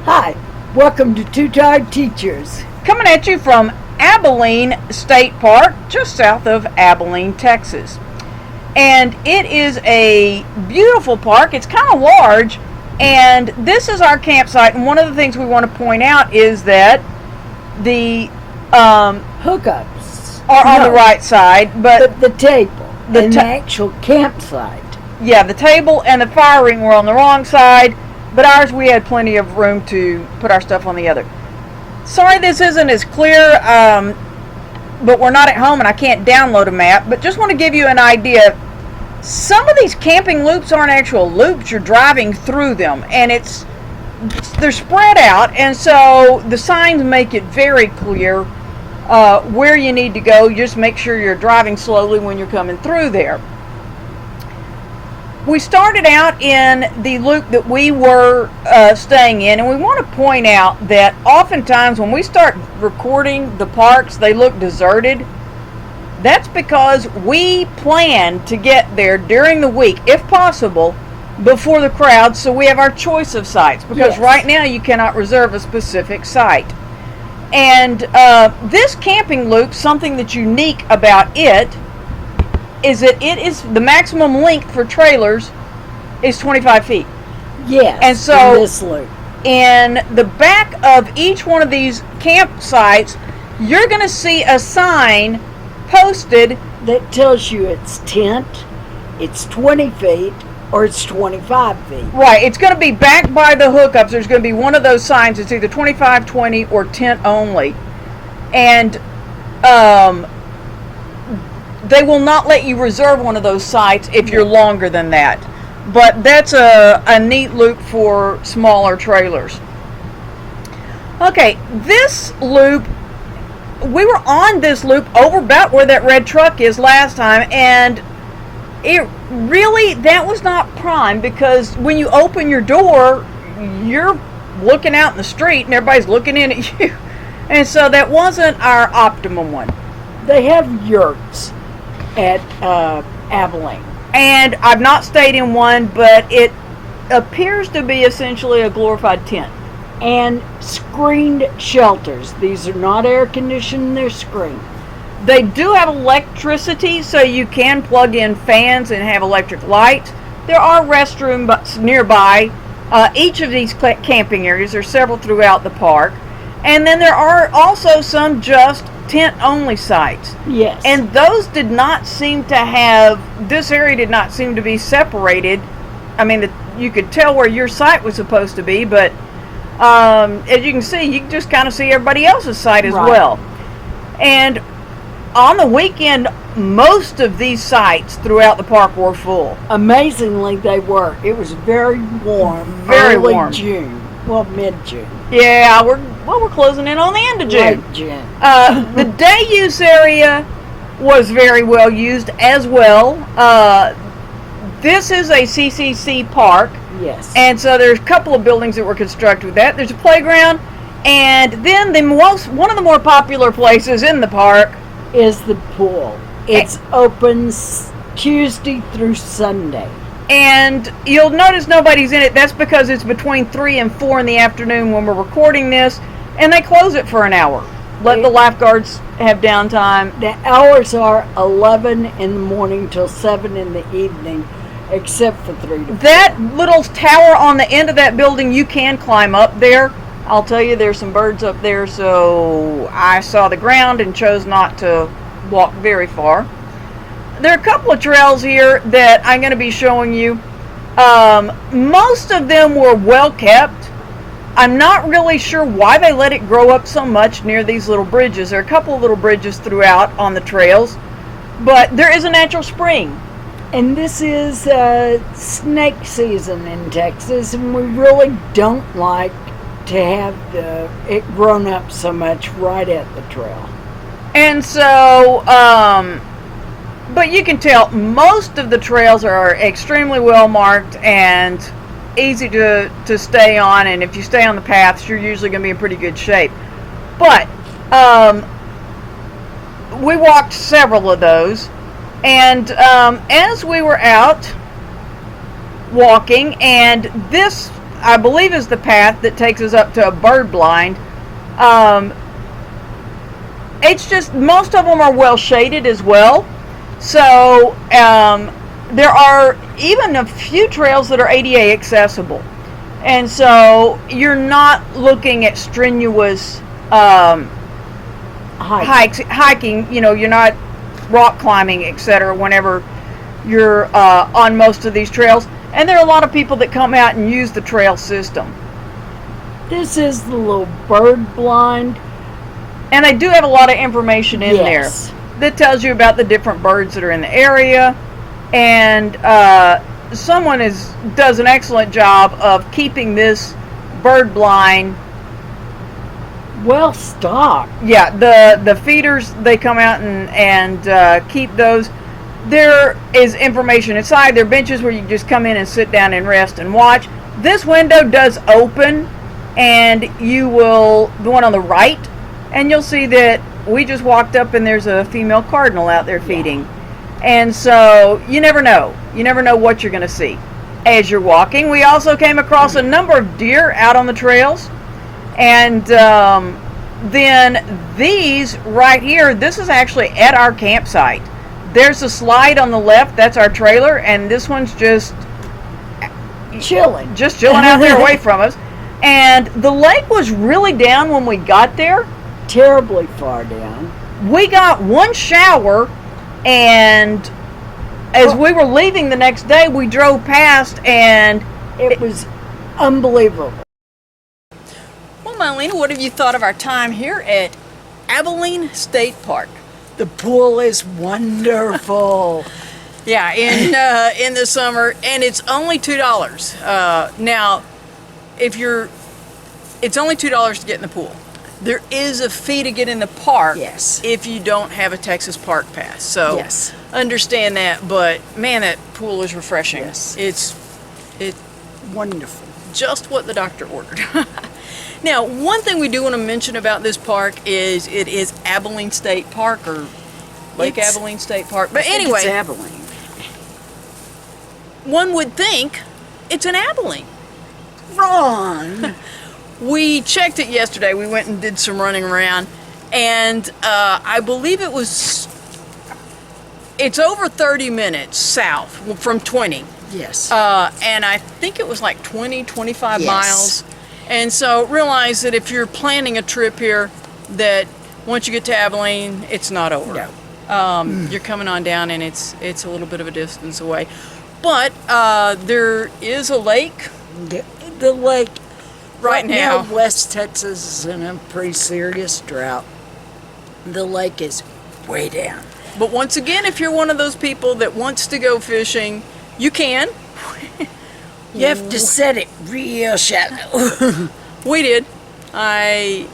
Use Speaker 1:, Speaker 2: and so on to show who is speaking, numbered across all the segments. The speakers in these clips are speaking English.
Speaker 1: Hi, welcome to Two Tired Teachers.
Speaker 2: Coming at you from Abilene State Park, just south of Abilene, Texas. And it is a beautiful park. It's kind of large, and this is our campsite. And one of the things we want to point out is that the
Speaker 1: Hookups
Speaker 2: are on the right side, but
Speaker 1: the table, the actual campsite.
Speaker 2: Yeah, the table and the fire ring were on the wrong side, but ours, we had plenty of room to put our stuff on the other. Sorry this isn't as clear, but we're not at home and I can't download a map, but just want to give you an idea. Some of these camping loops aren't actual loops, you're driving through them, and they're spread out, and so the signs make it very clear where you need to go. Just make sure you're driving slowly when you're coming through there. We started out in the loop that we were staying in, and we want to point out that oftentimes when we start recording the parks, they look deserted. That's because we plan to get there during the week, if possible, before the crowd, so we have our choice of sites, because right now you cannot reserve a specific site. And this camping loop, something that's unique about it, is that it is the maximum length for trailers is 25 feet.
Speaker 1: Yes,
Speaker 2: and so
Speaker 1: in this loop.
Speaker 2: In the back of each one of these campsites, you're going to see a sign posted
Speaker 1: that tells you it's tent, it's 20 feet, or it's 25 feet.
Speaker 2: Right, it's going to be back by the hookups. There's going to be one of those signs. It's either 25, 20, or tent only. And they will not let you reserve one of those sites if you're longer than that. But that's a neat loop for smaller trailers. Okay, this loop, we were on this loop over about where that red truck is last time, and it really, that was not prime, because when you open your door, you're looking out in the street and everybody's looking in at you. And so that wasn't our optimum one.
Speaker 1: They have yurts at Abilene.
Speaker 2: And I've not stayed in one, but it appears to be essentially a glorified tent.
Speaker 1: And screened shelters. These are not air conditioned, they're screened.
Speaker 2: They do have electricity, so you can plug in fans and have electric lights. There are restrooms nearby. Each of these camping areas, there's several throughout the park. And then there are also some just tent-only sites.
Speaker 1: Yes.
Speaker 2: And those did not seem to have, this area did not seem to be separated. I mean, you could tell where your site was supposed to be, but as you can see, you can just kind of see everybody else's site as well. And on the weekend, most of these sites throughout the park were full.
Speaker 1: Amazingly, they were. It was very warm.
Speaker 2: Very
Speaker 1: early
Speaker 2: warm.
Speaker 1: June. Well, mid-June.
Speaker 2: Yeah, we're closing in on the end of June.
Speaker 1: Late June.
Speaker 2: The day use area was very well used as well. This is a CCC park.
Speaker 1: Yes.
Speaker 2: And so there's a couple of buildings that were constructed with that. There's a playground, and then one of the more popular places in the park
Speaker 1: is the pool. It's open Tuesday through Sunday.
Speaker 2: And you'll notice nobody's in it. That's because it's between 3 and 4 in the afternoon when we're recording this, and they close it for an hour. Let the lifeguards have downtime.
Speaker 1: The hours are 11 in the morning till 7 in the evening, except for 3 to 4.
Speaker 2: That little tower on the end of that building, you can climb up there. I'll tell you, there's some birds up there, so I saw the ground and chose not to walk very far. There are a couple of trails here that I'm going to be showing you. Most of them were well kept. I'm not really sure why they let it grow up so much near these little bridges. There are a couple of little bridges throughout on the trails, but there is a natural spring.
Speaker 1: And this is snake season in Texas, and we really don't like to have it grown up so much right at the trail.
Speaker 2: And so, but you can tell most of the trails are extremely well marked and easy to stay on, and if you stay on the paths, you're usually going to be in pretty good shape. But we walked several of those, and as we were out walking, and this I believe is the path that takes us up to a bird blind. It's just, most of them are well shaded as well. So there are even a few trails that are ADA accessible. And so you're not looking at strenuous hiking. You know, you're not rock climbing, etc. whenever you're on most of these trails. And there are a lot of people that come out and use the trail system.
Speaker 1: This is the little bird blind.
Speaker 2: And they do have a lot of information in there that tells you about the different birds that are in the area. And someone does an excellent job of keeping this bird blind
Speaker 1: well stocked.
Speaker 2: Yeah, the feeders, they come out and keep those. There is information inside. There are benches where you just come in and sit down and rest and watch. This window does open, and you will, the one on the right, and you'll see that we just walked up and there's a female cardinal out there feeding. And so you never know. You never know what you're going to see as you're walking. We also came across a number of deer out on the trails. And then these right here, this is actually at our campsite. There's a slide on the left. That's our trailer. And this one's just
Speaker 1: chilling.
Speaker 2: Just chilling out there away from us. And the lake was really down when we got there.
Speaker 1: Terribly far down.
Speaker 2: We got one shower, and as we were leaving the next day, we drove past, and
Speaker 1: it was unbelievable.
Speaker 2: Well, Mylena, what have you thought of our time here at Abilene State Park?
Speaker 1: The pool is wonderful.
Speaker 2: Yeah, in the summer, and it's only $2. Now, it's only $2 to get in the pool. There is a fee to get in the park if you don't have a Texas Park Pass. So understand that, but man, that pool is refreshing.
Speaker 1: Yes.
Speaker 2: It's
Speaker 1: wonderful.
Speaker 2: Just what the doctor ordered. Now, one thing we do want to mention about this park is it is Abilene State Park, or Lake Abilene State Park. But anyway,
Speaker 1: it's Abilene.
Speaker 2: One would think it's an Abilene.
Speaker 1: Wrong.
Speaker 2: We checked it yesterday. We went and did some running around, and I believe it's over 30 minutes south from 20.
Speaker 1: Yes.
Speaker 2: And I think it was like 25 miles. And so realize that if you're planning a trip here, that once you get to Abilene, it's not over.
Speaker 1: No.
Speaker 2: You're coming on down, and it's a little bit of a distance away. But there is a lake.
Speaker 1: The lake.
Speaker 2: Right now,
Speaker 1: West Texas is in a pretty serious drought. The lake is way down.
Speaker 2: But once again, if you're one of those people that wants to go fishing, you can.
Speaker 1: You have to set it real shallow.
Speaker 2: We did. I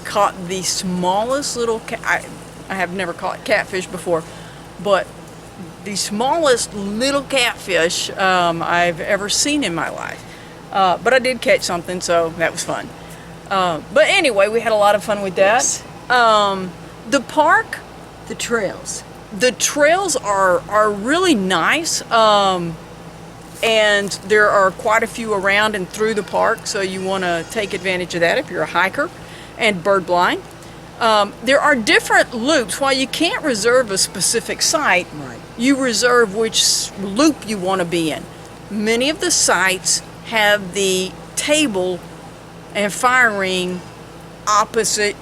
Speaker 2: caught the smallest little I have never caught catfish before, but the smallest little catfish I've ever seen in my life. But I did catch something, so that was fun. But anyway, we had a lot of fun with that.
Speaker 1: Yes.
Speaker 2: The park,
Speaker 1: the trails
Speaker 2: are really nice, and there are quite a few around and through the park, so you want to take advantage of that if you're a hiker and bird blind. There are different loops. While you can't reserve a specific site, you reserve which loop you want to be in. Many of the sites have the table and fire ring opposite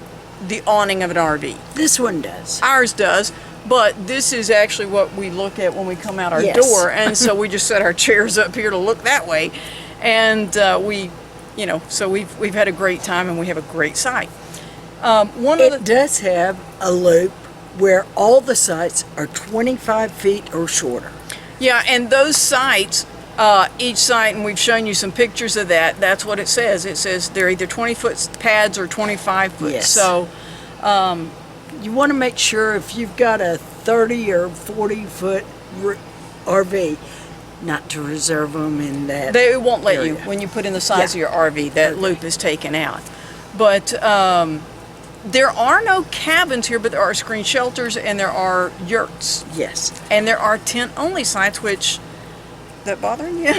Speaker 2: the awning of an RV.
Speaker 1: This one does.
Speaker 2: Ours does, but this is actually what we look at when we come out our door, and so we just set our chairs up here to look that way, and so we've had a great time, and we have a great site.
Speaker 1: It does have a loop where all the sites are 25 feet or shorter.
Speaker 2: Yeah, and those sites, each site, and we've shown you some pictures of that, that's what it says. It says they're either 20-foot pads or 25-foot.
Speaker 1: Yes.
Speaker 2: So
Speaker 1: you want to make sure if you've got a 30 or 40-foot RV, not to reserve them in that
Speaker 2: They won't let
Speaker 1: area.
Speaker 2: you when you put in the size of your RV. That loop is taken out. But there are no cabins here, but there are screen shelters and there are yurts.
Speaker 1: Yes.
Speaker 2: And there are tent-only sites, which... That bothering you?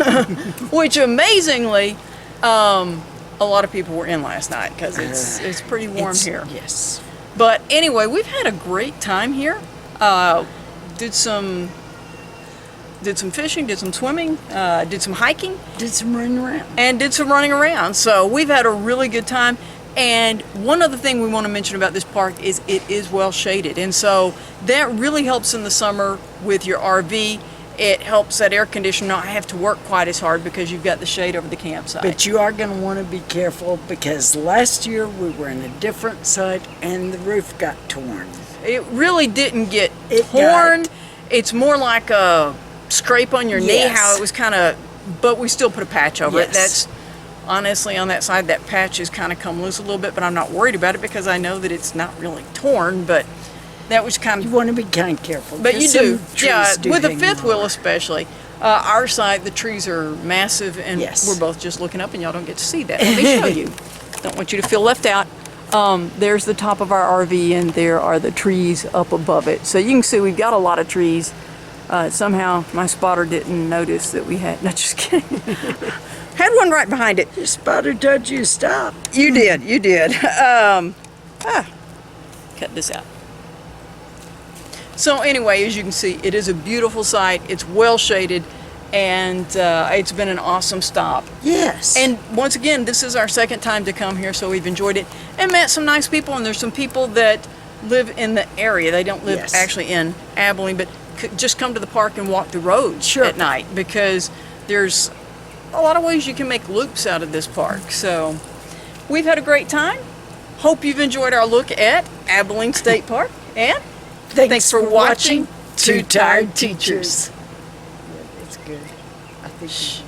Speaker 2: Which amazingly, A lot of people were in last night because it's pretty warm here.
Speaker 1: Yes.
Speaker 2: But anyway, we've had a great time here. Did some fishing, did some swimming, did some hiking,
Speaker 1: Did some running around.
Speaker 2: and did some running around. So we've had a really good time. And one other thing we want to mention about this park is it is well shaded. And so that really helps in the summer with your RV. It helps that air conditioner not have to work quite as hard because you've got the shade over the campsite.
Speaker 1: But you are going to want to be careful because last year we were in a different site and the roof got torn.
Speaker 2: It really didn't get
Speaker 1: It
Speaker 2: torn.
Speaker 1: got-
Speaker 2: It's more like a scrape on your knee,
Speaker 1: Yes.
Speaker 2: how it was kind of, but we still put a patch over it.
Speaker 1: Yes.
Speaker 2: That's honestly on that side, that patch has kind of come loose a little bit, but I'm not worried about it because I know that it's not really torn, but that was kind
Speaker 1: You
Speaker 2: of,
Speaker 1: want to be kind of careful.
Speaker 2: but you
Speaker 1: 'cause
Speaker 2: do.
Speaker 1: some trees
Speaker 2: Yeah,
Speaker 1: do
Speaker 2: with the
Speaker 1: hang
Speaker 2: fifth wheel
Speaker 1: lower.
Speaker 2: especially. Our side, the trees are massive, and
Speaker 1: Yes.
Speaker 2: we're both just looking up, and y'all don't get to see that. Let me show you. Don't want you to feel left out. There's the top of our RV, and there are the trees up above it. So you can see we've got a lot of trees. Somehow my spotter didn't notice that we had. No, just kidding. Had one right behind it.
Speaker 1: Your spotter told you to stop.
Speaker 2: You did. You did. Cut this out. So anyway, as you can see, it is a beautiful site. It's well shaded, and it's been an awesome stop.
Speaker 1: Yes.
Speaker 2: And once again, this is our second time to come here, so we've enjoyed it and met some nice people. And there's some people that live in the area. They don't live
Speaker 1: Yes.
Speaker 2: actually in Abilene, but just come to the park and walk the roads
Speaker 1: Sure.
Speaker 2: at night because there's a lot of ways you can make loops out of this park. So we've had a great time. Hope you've enjoyed our look at Abilene State Park. And thanks for watching
Speaker 1: Two Tired Teachers. It's good. I think.